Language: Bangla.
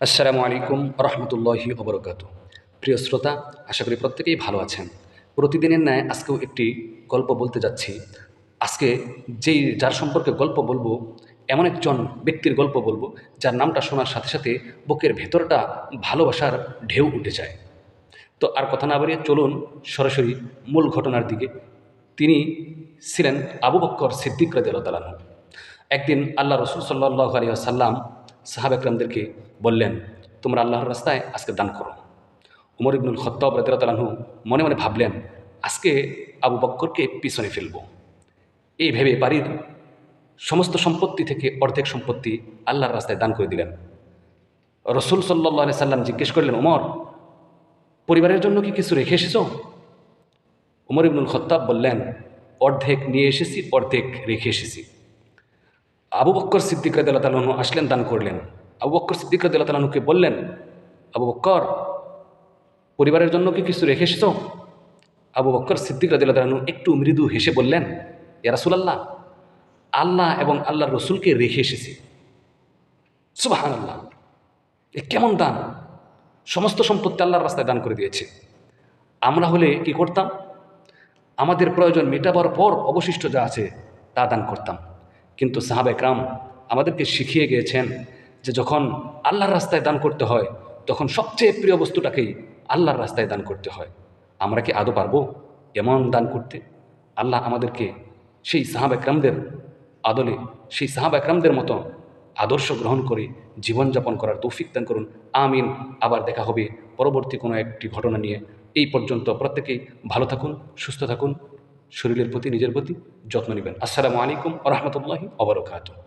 আসসালামু আলাইকুম রহমতুল্লাহি ওবরকাত। প্রিয় শ্রোতা, আশা করি প্রত্যেকেই ভালো আছেন। প্রতিদিনের ন্যায় আজকেও একটি গল্প বলতে যাচ্ছি। আজকে যার সম্পর্কে গল্প বলবো, এমন একজন ব্যক্তির গল্প বলবো যার নামটা শোনার সাথে সাথে বুকের ভেতরটা ভালোবাসার ঢেউ উঠে যায়। তো আর কথা না বাড়িয়ে চলুন সরাসরি মূল ঘটনার দিকে। তিনি ছিলেন আবু বক্কর সিদ্দিক রাদিয়াল্লাহু তাআলা আনহু। একদিন আল্লাহ রসুল সাল্লাল্লাহু আলাইহি ওয়াসাল্লাম সাহাবা একরামদেরকে বললেন, তোমরা আল্লাহর রাস্তায় আজকে দান করো। উমর ইবনুল খাত্তাব রাদিয়াল্লাহু তাআলা আনহু মনে মনে ভাবলেন, আজকে আবু বক্করকে পিছনে ফেলব। এই ভেবে বাড়ির সমস্ত সম্পত্তি থেকে অর্ধেক সম্পত্তি আল্লাহর রাস্তায় দান করে দিলেন। রসুল সাল্লাল্লাহু আলাইহি সাল্লাম জিজ্ঞেস করলেন, উমর, পরিবারের জন্য কি কিছু রেখে এসেছ? উমর ইবনুল খাত্তাব বললেন, অর্ধেক নিয়ে এসেছি, অর্ধেক রেখে এসেছি। আবু বক্কর সিদ্দিক রাদিয়াল্লাহু তাআলা আনহু আসলেন, দান করলেন। আবু বক্কর সিদ্দিক রাদিয়াল্লাহু তাআলা আনহুকে বললেন, আবু বক্কর, পরিবারের জন্য কি কিছু রেখে এসেছ? আবু বক্কর সিদ্দিক রাদিয়াল্লাহু তাআলা আনহু একটু মৃদু হেসে বললেন, ইয়া রাসূলুল্লাহ, আল্লাহ এবং আল্লাহর রসুলকে রেখে এসেছি। সুবহানাল্লাহ, এ কেমন দান! সমস্ত সম্পত্তি আল্লাহর রাস্তায় দান করে দিয়েছে। আমরা হলে কি করতাম? আমাদের প্রয়োজন মেটাবার পর অবশিষ্ট যা আছে তা দান করতাম। কিন্তু সাহাবা একরাম আমাদেরকে শিখিয়ে গিয়েছেন যে যখন আল্লাহর রাস্তায় দান করতে হয়, তখন সবচেয়ে প্রিয় বস্তুটাকেই আল্লাহর রাস্তায় দান করতে হয়। আমরা কি আদৌ পারবো এমন দান করতে? আল্লাহ আমাদেরকে সেই সাহাবা একরামদের আদলে, সেই সাহাবা একরামদের মতো আদর্শ গ্রহণ করে জীবনযাপন করার তৌফিক দান করুন। আমিন। আবার দেখা হবে পরবর্তী কোনো একটি ঘটনা নিয়ে। এই পর্যন্ত প্রত্যেকেই ভালো থাকুন, সুস্থ থাকুন, শরীরের প্রতি, নিজের প্রতি যত্ন নেবেন। আসসালামু আলাইকুম ওয়া রাহমাতুল্লাহি ওয়া বারাকাতুহু।